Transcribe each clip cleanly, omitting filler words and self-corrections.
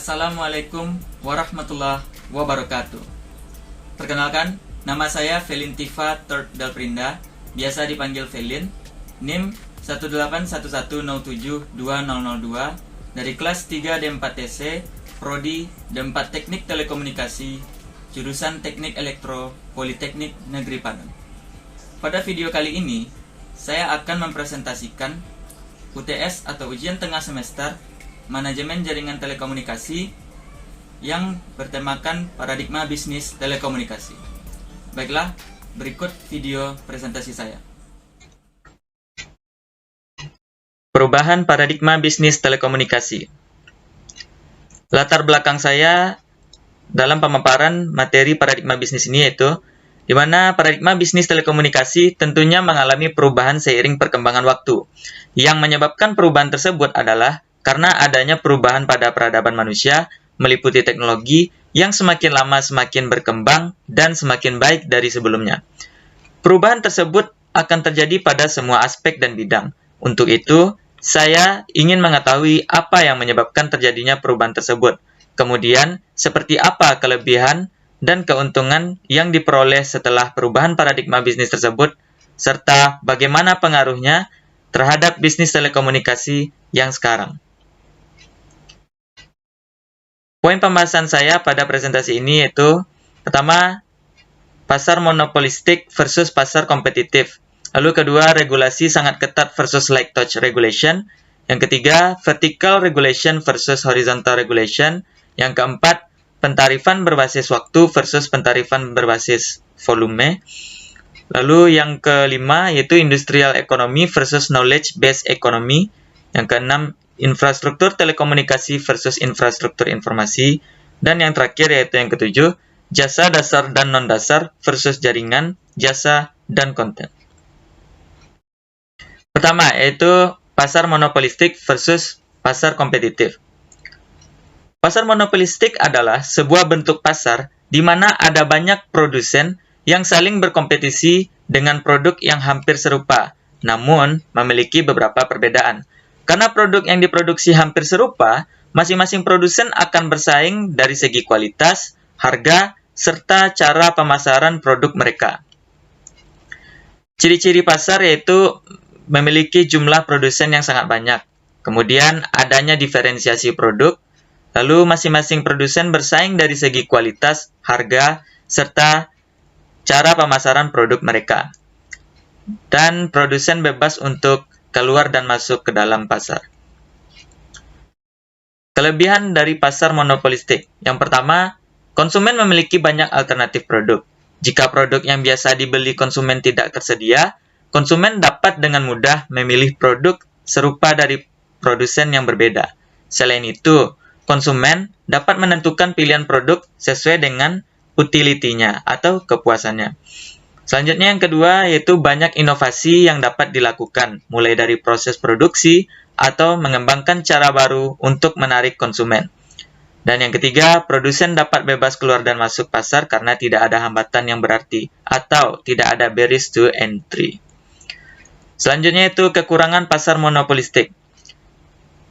Assalamualaikum warahmatullahi wabarakatuh. Perkenalkan, nama saya Felintiva Third Delprinda, biasa dipanggil Felin, NIM 18110720002 dari kelas 3 D4TC, Prodi D4 Teknik Telekomunikasi, jurusan Teknik Elektro, Politeknik Negeri Padang. Pada video kali ini, saya akan mempresentasikan UTS atau Ujian Tengah Semester Manajemen Jaringan Telekomunikasi yang bertemakan paradigma bisnis telekomunikasi. Baiklah, berikut video presentasi saya. Perubahan paradigma bisnis telekomunikasi. Latar belakang saya dalam pemaparan materi paradigma bisnis ini yaitu di mana paradigma bisnis telekomunikasi tentunya mengalami perubahan seiring perkembangan waktu. Yang menyebabkan perubahan tersebut adalah karena adanya perubahan pada peradaban manusia meliputi teknologi yang semakin lama semakin berkembang dan semakin baik dari sebelumnya. Perubahan tersebut akan terjadi pada semua aspek dan bidang. Untuk itu, saya ingin mengetahui apa yang menyebabkan terjadinya perubahan tersebut. Kemudian, seperti apa kelebihan dan keuntungan yang diperoleh setelah perubahan paradigma bisnis tersebut, serta bagaimana pengaruhnya terhadap bisnis telekomunikasi yang sekarang. Poin pembahasan saya pada presentasi ini yaitu, pertama, pasar monopolistik versus pasar kompetitif. Lalu kedua, regulasi sangat ketat versus light touch regulation. Yang ketiga, vertical regulation versus horizontal regulation. Yang keempat, pentarifan berbasis waktu versus pentarifan berbasis volume. Lalu yang kelima, yaitu industrial economy versus knowledge-based economy. Yang keenam, infrastruktur telekomunikasi versus infrastruktur informasi. Dan yang terakhir yaitu yang ketujuh, jasa dasar dan non-dasar versus jaringan, jasa, dan konten. Pertama, yaitu pasar monopolistik versus pasar kompetitif. Pasar monopolistik adalah sebuah bentuk pasar di mana ada banyak produsen yang saling berkompetisi dengan produk yang hampir serupa, namun memiliki beberapa perbedaan. Karena produk yang diproduksi hampir serupa, masing-masing produsen akan bersaing dari segi kualitas, harga, serta cara pemasaran produk mereka. Ciri-ciri pasar yaitu memiliki jumlah produsen yang sangat banyak, kemudian adanya diferensiasi produk, lalu masing-masing produsen bersaing dari segi kualitas, harga, serta cara pemasaran produk mereka. Dan produsen bebas untuk keluar dan masuk ke dalam pasar. Kelebihan dari pasar monopolistik. Yang pertama, konsumen memiliki banyak alternatif produk. Jika produk yang biasa dibeli konsumen tidak tersedia, konsumen dapat dengan mudah memilih produk serupa dari produsen yang berbeda. Selain itu, konsumen dapat menentukan pilihan produk sesuai dengan utility-nya atau kepuasannya. Selanjutnya yang kedua yaitu banyak inovasi yang dapat dilakukan, mulai dari proses produksi atau mengembangkan cara baru untuk menarik konsumen. Dan yang ketiga, produsen dapat bebas keluar dan masuk pasar karena tidak ada hambatan yang berarti atau tidak ada barriers to entry. Selanjutnya itu kekurangan pasar monopolistik.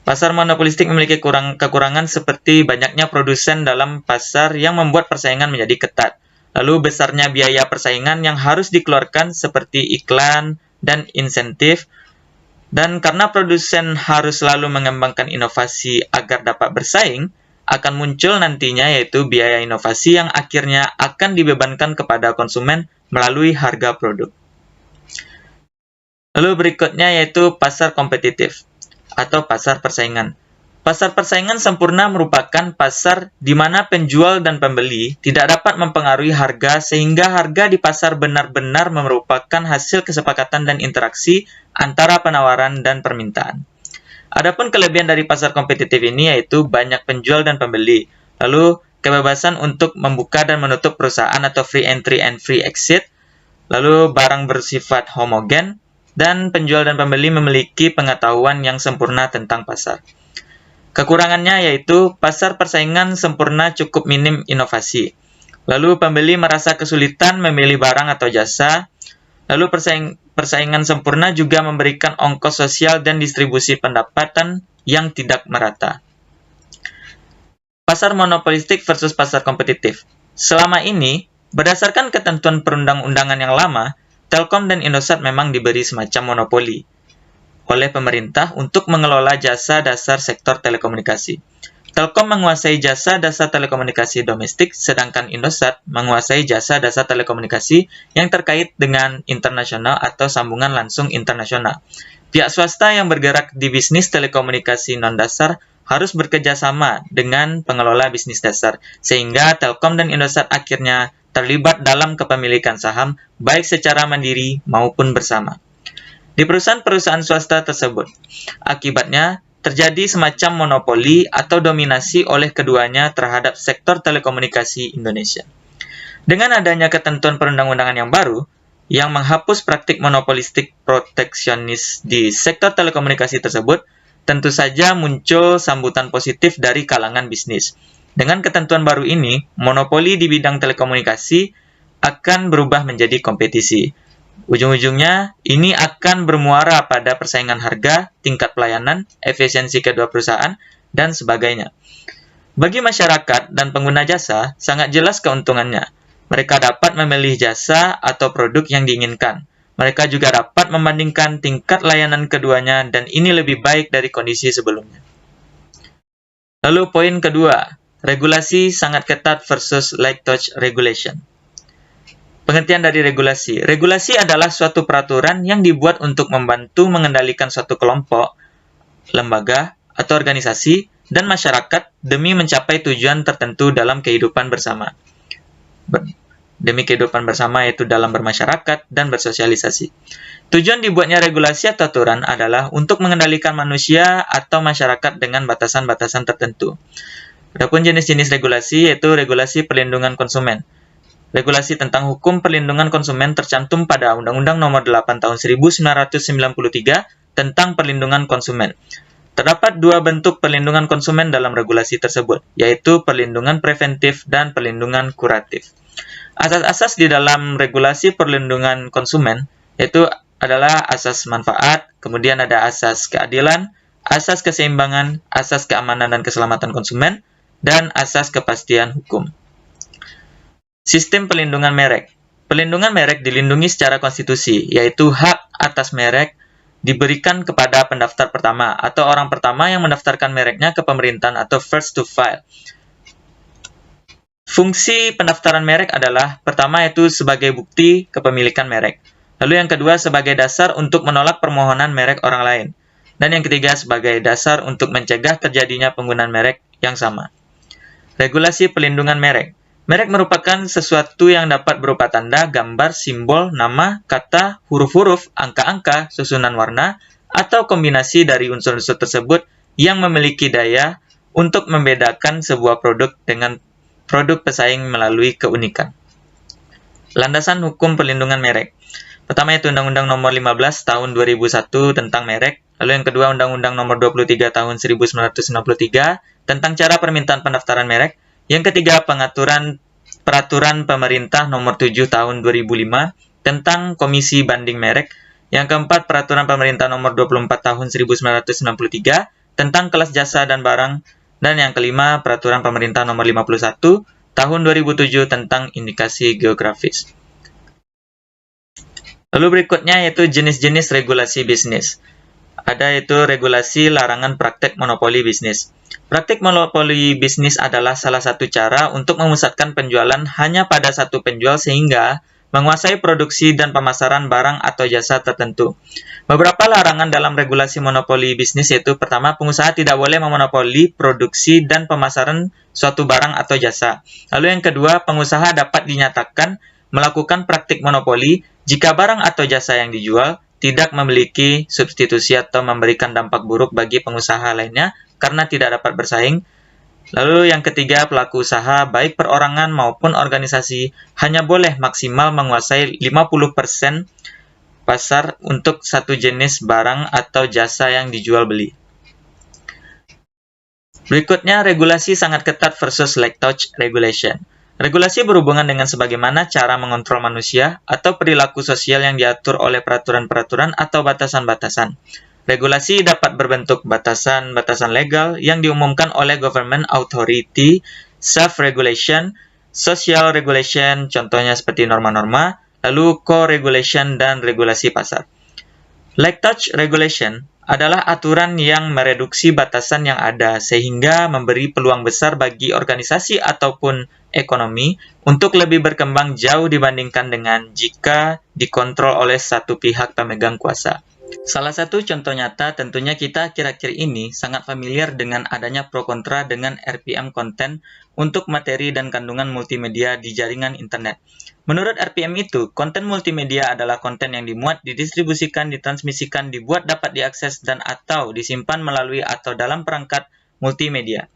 Pasar monopolistik memiliki kekurangan seperti banyaknya produsen dalam pasar yang membuat persaingan menjadi ketat. Lalu besarnya biaya persaingan yang harus dikeluarkan seperti iklan dan insentif. Dan karena produsen harus selalu mengembangkan inovasi agar dapat bersaing, akan muncul nantinya yaitu biaya inovasi yang akhirnya akan dibebankan kepada konsumen melalui harga produk. Lalu berikutnya yaitu pasar kompetitif atau pasar persaingan. Pasar persaingan sempurna merupakan pasar di mana penjual dan pembeli tidak dapat mempengaruhi harga sehingga harga di pasar benar-benar merupakan hasil kesepakatan dan interaksi antara penawaran dan permintaan. Adapun kelebihan dari pasar kompetitif ini yaitu banyak penjual dan pembeli, lalu kebebasan untuk membuka dan menutup perusahaan atau free entry and free exit, lalu barang bersifat homogen, dan penjual dan pembeli memiliki pengetahuan yang sempurna tentang pasar. Kekurangannya yaitu pasar persaingan sempurna cukup minim inovasi. Lalu pembeli merasa kesulitan memilih barang atau jasa. Lalu persaingan sempurna juga memberikan ongkos sosial dan distribusi pendapatan yang tidak merata. Pasar monopolistik versus pasar kompetitif. Selama ini, berdasarkan ketentuan perundang-undangan yang lama, Telkom dan Indosat memang diberi semacam monopoli oleh pemerintah untuk mengelola jasa dasar sektor telekomunikasi. Telkom menguasai jasa dasar telekomunikasi domestik, sedangkan Indosat menguasai jasa dasar telekomunikasi yang terkait dengan internasional atau sambungan langsung internasional. Pihak swasta yang bergerak di bisnis telekomunikasi non-dasar harus bekerjasama dengan pengelola bisnis dasar, sehingga Telkom dan Indosat akhirnya terlibat dalam kepemilikan saham, baik secara mandiri maupun bersama di perusahaan-perusahaan swasta tersebut. Akibatnya, terjadi semacam monopoli atau dominasi oleh keduanya terhadap sektor telekomunikasi Indonesia. Dengan adanya ketentuan perundang-undangan yang baru, yang menghapus praktik monopolistik proteksionis di sektor telekomunikasi tersebut, tentu saja muncul sambutan positif dari kalangan bisnis. Dengan ketentuan baru ini, monopoli di bidang telekomunikasi akan berubah menjadi kompetisi. Ujung-ujungnya, ini akan bermuara pada persaingan harga, tingkat pelayanan, efisiensi kedua perusahaan, dan sebagainya. Bagi masyarakat dan pengguna jasa, sangat jelas keuntungannya. Mereka dapat memilih jasa atau produk yang diinginkan. Mereka juga dapat membandingkan tingkat layanan keduanya, dan ini lebih baik dari kondisi sebelumnya. Lalu poin kedua, regulasi sangat ketat versus light touch regulation. Pengertian dari regulasi. Regulasi adalah suatu peraturan yang dibuat untuk membantu mengendalikan suatu kelompok, lembaga, atau organisasi, dan masyarakat demi mencapai tujuan tertentu dalam kehidupan bersama. Demi kehidupan bersama yaitu dalam bermasyarakat dan bersosialisasi. Tujuan dibuatnya regulasi atau aturan adalah untuk mengendalikan manusia atau masyarakat dengan batasan-batasan tertentu. Adapun jenis-jenis regulasi yaitu regulasi perlindungan konsumen. Regulasi tentang hukum perlindungan konsumen tercantum pada Undang-Undang Nomor 8 Tahun 1993 tentang perlindungan konsumen. Terdapat dua bentuk perlindungan konsumen dalam regulasi tersebut, yaitu perlindungan preventif dan perlindungan kuratif. Asas-asas di dalam regulasi perlindungan konsumen yaitu adalah asas manfaat, kemudian ada asas keadilan, asas keseimbangan, asas keamanan dan keselamatan konsumen, dan asas kepastian hukum. Sistem perlindungan merek. Perlindungan merek dilindungi secara konstitusi, yaitu hak atas merek diberikan kepada pendaftar pertama atau orang pertama yang mendaftarkan mereknya ke pemerintahan atau first to file. Fungsi pendaftaran merek adalah pertama yaitu sebagai bukti kepemilikan merek. Lalu yang kedua sebagai dasar untuk menolak permohonan merek orang lain. Dan yang ketiga sebagai dasar untuk mencegah terjadinya penggunaan merek yang sama. Regulasi perlindungan merek. Merek merupakan sesuatu yang dapat berupa tanda, gambar, simbol, nama, kata, huruf-huruf, angka-angka, susunan warna, atau kombinasi dari unsur-unsur tersebut yang memiliki daya untuk membedakan sebuah produk dengan produk pesaing melalui keunikan. Landasan hukum perlindungan merek. Pertama yaitu Undang-Undang Nomor 15 Tahun 2001 tentang merek. Lalu yang kedua Undang-Undang Nomor 23 Tahun 1993 tentang cara permintaan pendaftaran merek. Yang ketiga, peraturan pemerintah nomor 7 tahun 2005 tentang Komisi Banding Merek. Yang keempat, peraturan pemerintah nomor 24 tahun 1993 tentang kelas jasa dan barang. Dan yang kelima, peraturan pemerintah nomor 51 tahun 2007 tentang indikasi geografis. Lalu berikutnya yaitu jenis-jenis regulasi bisnis. Ada itu regulasi larangan praktek monopoli bisnis. Praktik monopoli bisnis adalah salah satu cara untuk memusatkan penjualan hanya pada satu penjual sehingga menguasai produksi dan pemasaran barang atau jasa tertentu. Beberapa larangan dalam regulasi monopoli bisnis yaitu pertama, pengusaha tidak boleh memonopoli produksi dan pemasaran suatu barang atau jasa. Lalu yang kedua, pengusaha dapat dinyatakan melakukan praktik monopoli jika barang atau jasa yang dijual tidak memiliki substitusi atau memberikan dampak buruk bagi pengusaha lainnya karena tidak dapat bersaing. Lalu yang ketiga, pelaku usaha baik perorangan maupun organisasi hanya boleh maksimal menguasai 50% pasar untuk satu jenis barang atau jasa yang dijual beli. Berikutnya, regulasi sangat ketat versus light touch regulation. Regulasi berhubungan dengan sebagaimana cara mengontrol manusia atau perilaku sosial yang diatur oleh peraturan-peraturan atau batasan-batasan. Regulasi dapat berbentuk batasan-batasan legal yang diumumkan oleh government authority, self-regulation, social regulation, contohnya seperti norma-norma, lalu co-regulation dan regulasi pasar. Light touch regulation adalah aturan yang mereduksi batasan yang ada sehingga memberi peluang besar bagi organisasi ataupun ekonomi untuk lebih berkembang jauh dibandingkan dengan jika dikontrol oleh satu pihak pemegang kuasa. Salah satu contoh nyata tentunya kita akhir-akhir ini sangat familiar dengan adanya pro kontra dengan RPM konten untuk materi dan kandungan multimedia di jaringan internet. Menurut RPM itu, konten multimedia adalah konten yang dimuat, didistribusikan, ditransmisikan, dibuat dapat diakses dan atau disimpan melalui atau dalam perangkat multimedia.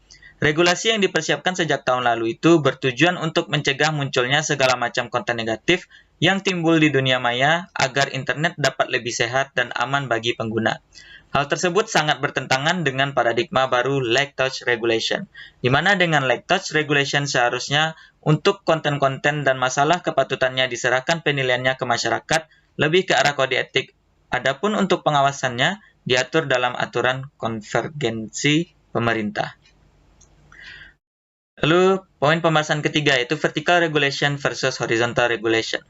Regulasi yang dipersiapkan sejak tahun lalu itu bertujuan untuk mencegah munculnya segala macam konten negatif yang timbul di dunia maya agar internet dapat lebih sehat dan aman bagi pengguna. Hal tersebut sangat bertentangan dengan paradigma baru Light Touch Regulation, di mana dengan Light Touch Regulation seharusnya untuk konten-konten dan masalah kepatutannya diserahkan penilaiannya ke masyarakat lebih ke arah kode etik. Adapun untuk pengawasannya diatur dalam aturan konvergensi pemerintah. Lalu, poin pembahasan ketiga yaitu vertical regulation versus horizontal regulation.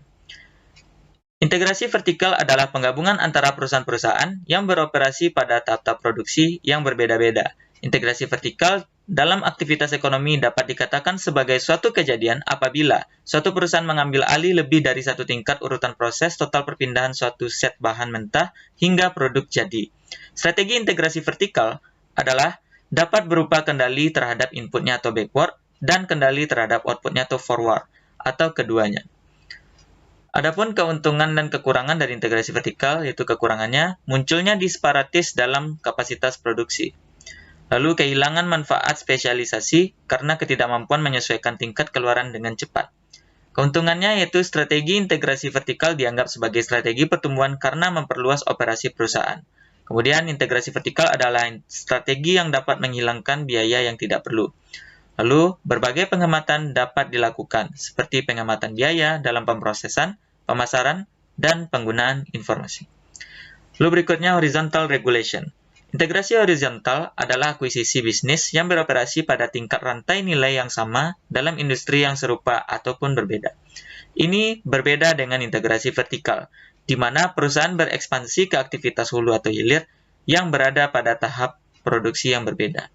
Integrasi vertikal adalah penggabungan antara perusahaan-perusahaan yang beroperasi pada tahap-tahap produksi yang berbeda-beda. Integrasi vertikal dalam aktivitas ekonomi dapat dikatakan sebagai suatu kejadian apabila suatu perusahaan mengambil alih lebih dari satu tingkat urutan proses total perpindahan suatu set bahan mentah hingga produk jadi. Strategi integrasi vertikal adalah dapat berupa kendali terhadap inputnya atau backward dan kendali terhadap outputnya atau forward atau keduanya. Adapun keuntungan dan kekurangan dari integrasi vertikal, yaitu kekurangannya, munculnya disparatis dalam kapasitas produksi. Lalu kehilangan manfaat spesialisasi karena ketidakmampuan menyesuaikan tingkat keluaran dengan cepat. Keuntungannya yaitu strategi integrasi vertikal dianggap sebagai strategi pertumbuhan karena memperluas operasi perusahaan. Kemudian integrasi vertikal adalah strategi yang dapat menghilangkan biaya yang tidak perlu. Lalu, berbagai penghematan dapat dilakukan, seperti penghematan biaya dalam pemrosesan, pemasaran, dan penggunaan informasi. Lalu berikutnya, horizontal regulation. Integrasi horizontal adalah akuisisi bisnis yang beroperasi pada tingkat rantai nilai yang sama dalam industri yang serupa ataupun berbeda. Ini berbeda dengan integrasi vertikal, di mana perusahaan berekspansi ke aktivitas hulu atau hilir yang berada pada tahap produksi yang berbeda.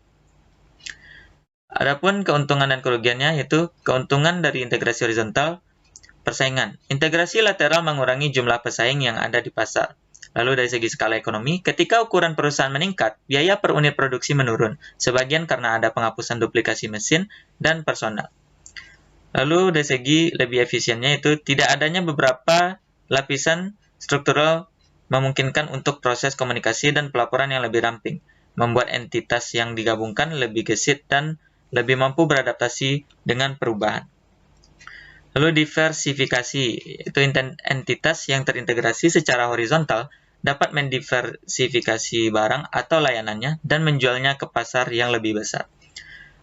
Adapun keuntungan dan kerugiannya yaitu keuntungan dari integrasi horizontal, persaingan. Integrasi lateral mengurangi jumlah pesaing yang ada di pasar. Lalu dari segi skala ekonomi, ketika ukuran perusahaan meningkat, biaya per unit produksi menurun, sebagian karena ada penghapusan duplikasi mesin dan personal. Lalu dari segi lebih efisiennya itu tidak adanya beberapa lapisan struktural memungkinkan untuk proses komunikasi dan pelaporan yang lebih ramping, membuat entitas yang digabungkan lebih gesit dan lebih mampu beradaptasi dengan perubahan. Lalu diversifikasi, itu entitas yang terintegrasi secara horizontal dapat mendiversifikasi barang atau layanannya dan menjualnya ke pasar yang lebih besar.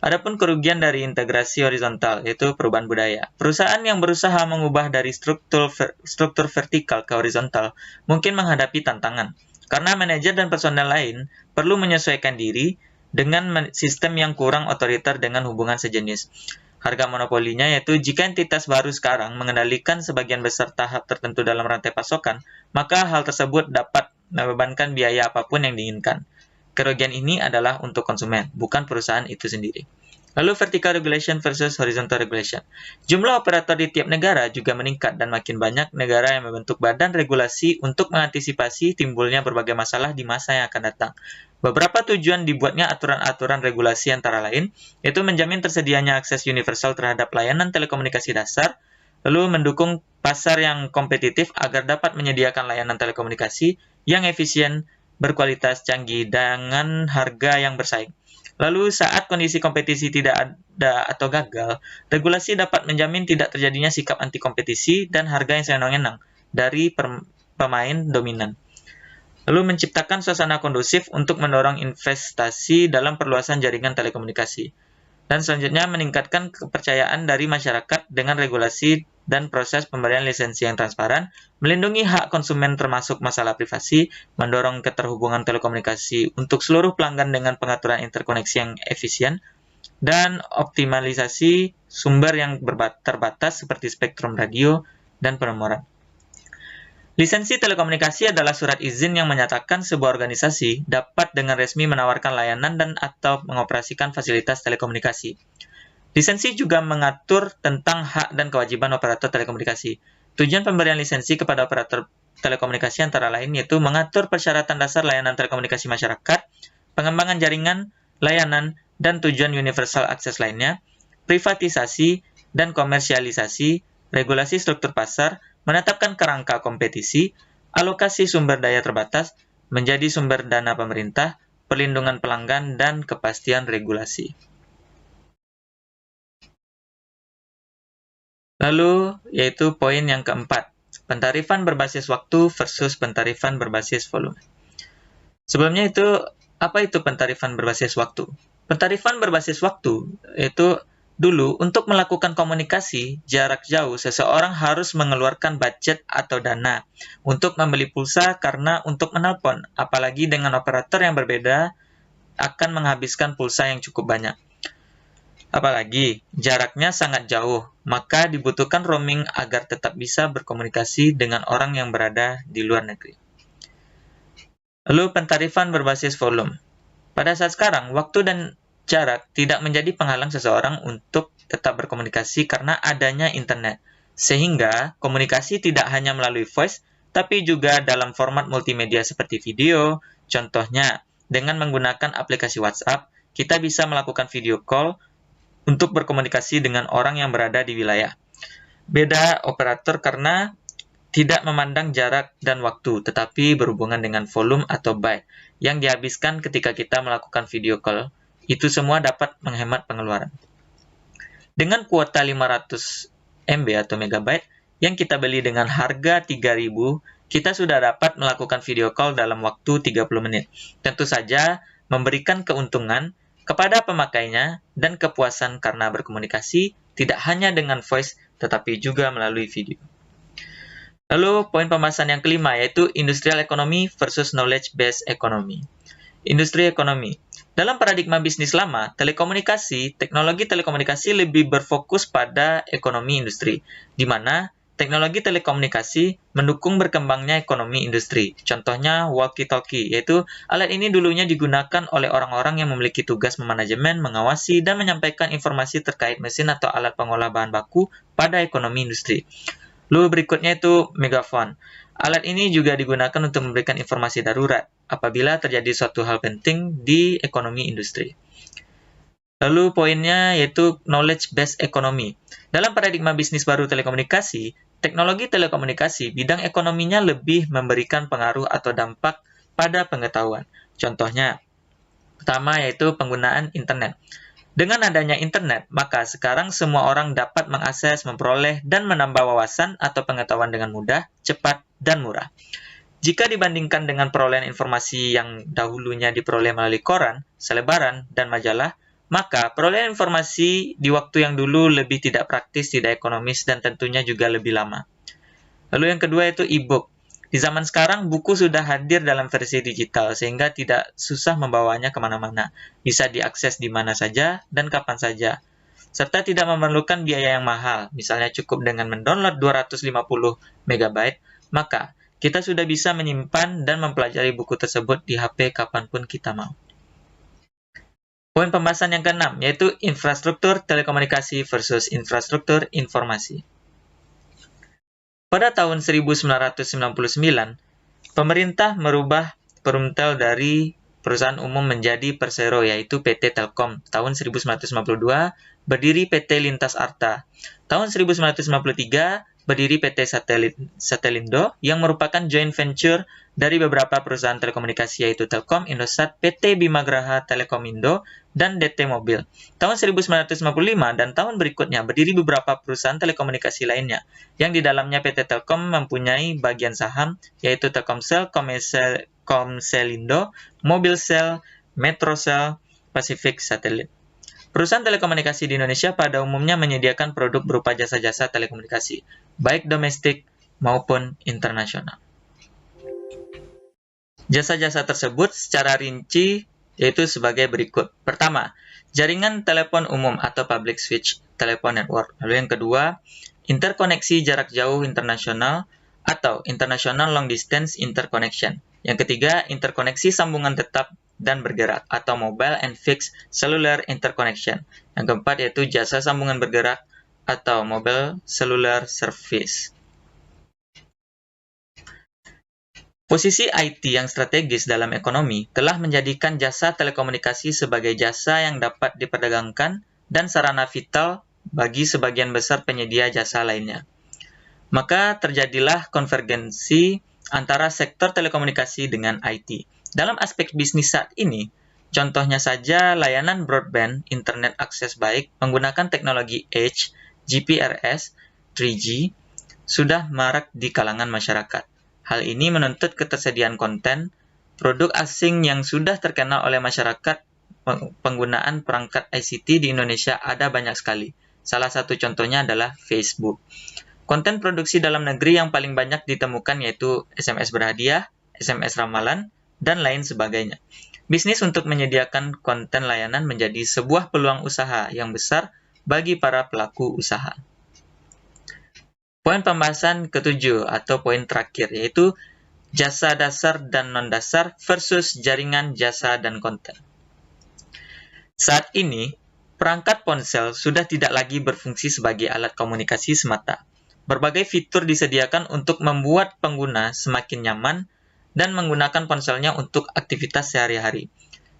Adapun kerugian dari integrasi horizontal, yaitu perubahan budaya. Perusahaan yang berusaha mengubah dari struktur vertikal ke horizontal mungkin menghadapi tantangan, karena manajer dan personel lain perlu menyesuaikan diri dengan sistem yang kurang otoriter dengan hubungan sejenis. Harga monopolinya yaitu jika entitas baru sekarang mengendalikan sebagian besar tahap tertentu dalam rantai pasokan, maka hal tersebut dapat membebankan biaya apapun yang diinginkan. Kerugian ini adalah untuk konsumen, bukan perusahaan itu sendiri. Lalu vertical regulation versus horizontal regulation. Jumlah operator di tiap negara juga meningkat dan makin banyak negara yang membentuk badan regulasi untuk mengantisipasi timbulnya berbagai masalah di masa yang akan datang. Beberapa tujuan dibuatnya aturan-aturan regulasi antara lain, yaitu menjamin tersedianya akses universal terhadap layanan telekomunikasi dasar, lalu mendukung pasar yang kompetitif agar dapat menyediakan layanan telekomunikasi yang efisien, berkualitas, canggih, dengan harga yang bersaing. Lalu saat kondisi kompetisi tidak ada atau gagal, regulasi dapat menjamin tidak terjadinya sikap anti-kompetisi dan harga yang senang-senang dari pemain dominan. Lalu menciptakan suasana kondusif untuk mendorong investasi dalam perluasan jaringan telekomunikasi. Dan selanjutnya meningkatkan kepercayaan dari masyarakat dengan regulasi dan proses pemberian lisensi yang transparan, melindungi hak konsumen termasuk masalah privasi, mendorong keterhubungan telekomunikasi untuk seluruh pelanggan dengan pengaturan interkoneksi yang efisien, dan optimalisasi sumber yang terbatas seperti spektrum radio dan penomoran. Lisensi telekomunikasi adalah surat izin yang menyatakan sebuah organisasi dapat dengan resmi menawarkan layanan dan atau mengoperasikan fasilitas telekomunikasi. Lisensi juga mengatur tentang hak dan kewajiban operator telekomunikasi. Tujuan pemberian lisensi kepada operator telekomunikasi antara lain yaitu mengatur persyaratan dasar layanan telekomunikasi masyarakat, pengembangan jaringan, layanan, dan tujuan universal akses lainnya, privatisasi dan komersialisasi, regulasi struktur pasar, menetapkan kerangka kompetisi, alokasi sumber daya terbatas, menjadi sumber dana pemerintah, perlindungan pelanggan, dan kepastian regulasi. Lalu, yaitu poin yang keempat, pentarifan berbasis waktu versus pentarifan berbasis volume. Sebelumnya apa itu pentarifan berbasis waktu? Pentarifan berbasis waktu itu dulu, untuk melakukan komunikasi jarak jauh, seseorang harus mengeluarkan budget atau dana untuk membeli pulsa karena untuk menelpon, apalagi dengan operator yang berbeda akan menghabiskan pulsa yang cukup banyak. Apalagi jaraknya sangat jauh, maka dibutuhkan roaming agar tetap bisa berkomunikasi dengan orang yang berada di luar negeri. Lalu pentarifan berbasis volume. Pada saat sekarang, waktu dan jarak tidak menjadi penghalang seseorang untuk tetap berkomunikasi karena adanya internet. Sehingga komunikasi tidak hanya melalui voice, tapi juga dalam format multimedia seperti video. Contohnya, dengan menggunakan aplikasi WhatsApp, kita bisa melakukan video call untuk berkomunikasi dengan orang yang berada di wilayah. Beda operator karena tidak memandang jarak dan waktu, tetapi berhubungan dengan volume atau byte yang dihabiskan ketika kita melakukan video call. Itu semua dapat menghemat pengeluaran. Dengan kuota 500 MB atau megabyte yang kita beli dengan harga 3.000, kita sudah dapat melakukan video call dalam waktu 30 menit. Tentu saja memberikan keuntungan kepada pemakainya dan kepuasan karena berkomunikasi tidak hanya dengan voice tetapi juga melalui video. Lalu poin pembahasan yang kelima yaitu industrial economy versus knowledge based economy. Industri ekonomi. Dalam paradigma bisnis lama, teknologi telekomunikasi lebih berfokus pada ekonomi industri, di mana teknologi telekomunikasi mendukung berkembangnya ekonomi industri. Contohnya walkie-talkie, yaitu alat ini dulunya digunakan oleh orang-orang yang memiliki tugas memanajemen, mengawasi, dan menyampaikan informasi terkait mesin atau alat pengolah bahan baku pada ekonomi industri. Lalu berikutnya itu megaphone. Alat ini juga digunakan untuk memberikan informasi darurat apabila terjadi suatu hal penting di ekonomi industri. Lalu poinnya yaitu knowledge-based economy. Dalam paradigma bisnis baru telekomunikasi, teknologi telekomunikasi bidang ekonominya lebih memberikan pengaruh atau dampak pada pengetahuan. Contohnya, pertama yaitu penggunaan internet. Dengan adanya internet, maka sekarang semua orang dapat mengakses, memperoleh, dan menambah wawasan atau pengetahuan dengan mudah, cepat, dan murah. Jika dibandingkan dengan perolehan informasi yang dahulunya diperoleh melalui koran, selebaran, dan majalah, maka perolehan informasi di waktu yang dulu lebih tidak praktis, tidak ekonomis, dan tentunya juga lebih lama. Lalu yang kedua yaitu e-book. Di zaman sekarang, buku sudah hadir dalam versi digital, sehingga tidak susah membawanya kemana-mana. Bisa diakses di mana saja dan kapan saja. Serta tidak memerlukan biaya yang mahal, misalnya cukup dengan mendownload 250 MB, maka kita sudah bisa menyimpan dan mempelajari buku tersebut di HP kapanpun kita mau. Poin pembahasan yang keenam, yaitu infrastruktur telekomunikasi versus infrastruktur informasi. Pada tahun 1999, pemerintah merubah Perumtel dari perusahaan umum menjadi Persero, yaitu PT Telkom. Tahun 1952, berdiri PT Lintas Arta. Tahun 1953, berdiri PT Satelindo, yang merupakan joint venture dari beberapa perusahaan telekomunikasi, yaitu Telkom, Indosat, PT Bimagraha Telekomindo, dan DT Mobil. Tahun 1955 dan tahun berikutnya berdiri beberapa perusahaan telekomunikasi lainnya, yang di dalamnya PT Telkom mempunyai bagian saham, yaitu Telkomsel, Komselindo, Mobilcell, Metrocell, Pacific Satellite. Perusahaan telekomunikasi di Indonesia pada umumnya menyediakan produk berupa jasa-jasa telekomunikasi, baik domestik maupun internasional. Jasa-jasa tersebut secara rinci yaitu sebagai berikut. Pertama, jaringan telepon umum atau public switch telephone network. Lalu yang kedua, interkoneksi jarak jauh internasional atau international long distance interconnection. Yang ketiga, interkoneksi sambungan tetap dan bergerak atau mobile and fixed cellular interconnection. Yang keempat yaitu jasa sambungan bergerak atau mobile cellular service. Posisi IT yang strategis dalam ekonomi telah menjadikan jasa telekomunikasi sebagai jasa yang dapat diperdagangkan dan sarana vital bagi sebagian besar penyedia jasa lainnya. Maka terjadilah konvergensi antara sektor telekomunikasi dengan IT. Dalam aspek bisnis saat ini, contohnya saja layanan broadband internet akses baik menggunakan teknologi Edge, GPRS, 3G, sudah marak di kalangan masyarakat. Hal ini menuntut ketersediaan konten, produk asing yang sudah terkenal oleh masyarakat. Penggunaan perangkat ICT di Indonesia ada banyak sekali. Salah satu contohnya adalah Facebook. Konten produksi dalam negeri yang paling banyak ditemukan yaitu SMS berhadiah, SMS ramalan, dan lain sebagainya. Bisnis untuk menyediakan konten layanan menjadi sebuah peluang usaha yang besar bagi para pelaku usaha. Poin pembahasan ketujuh atau poin terakhir yaitu jasa dasar dan non-dasar versus jaringan jasa dan konten. Saat ini, perangkat ponsel sudah tidak lagi berfungsi sebagai alat komunikasi semata. Berbagai fitur disediakan untuk membuat pengguna semakin nyaman dan menggunakan ponselnya untuk aktivitas sehari-hari.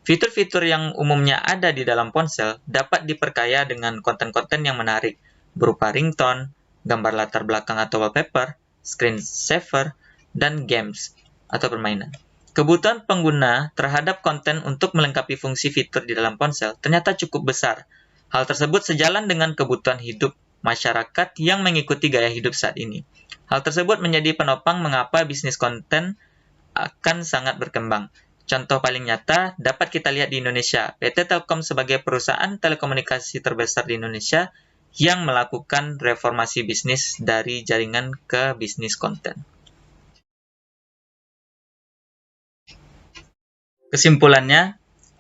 Fitur-fitur yang umumnya ada di dalam ponsel dapat diperkaya dengan konten-konten yang menarik, berupa ringtone, gambar latar belakang atau wallpaper, screensaver, dan games atau permainan. Kebutuhan pengguna terhadap konten untuk melengkapi fungsi fitur di dalam ponsel ternyata cukup besar. Hal tersebut sejalan dengan kebutuhan hidup masyarakat yang mengikuti gaya hidup saat ini. Hal tersebut menjadi penopang mengapa bisnis konten akan sangat berkembang. Contoh paling nyata dapat kita lihat di Indonesia. PT Telkom sebagai perusahaan telekomunikasi terbesar di Indonesia yang melakukan reformasi bisnis dari jaringan ke bisnis konten. Kesimpulannya,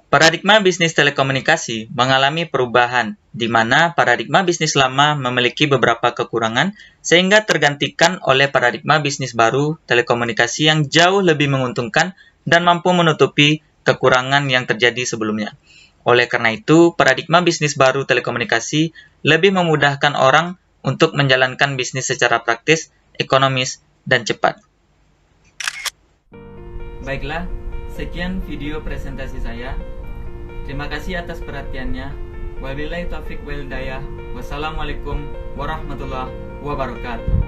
paradigma bisnis telekomunikasi mengalami perubahan, di mana paradigma bisnis lama memiliki beberapa kekurangan, sehingga tergantikan oleh paradigma bisnis baru telekomunikasi yang jauh lebih menguntungkan dan mampu menutupi kekurangan yang terjadi sebelumnya. Oleh karena itu, paradigma bisnis baru telekomunikasi lebih memudahkan orang untuk menjalankan bisnis secara praktis, ekonomis, dan cepat. Baiklah, sekian video presentasi saya. Terima kasih atas perhatiannya. Wabillahi taufiq wal hidayah. Wassalamualaikum warahmatullahi wabarakatuh.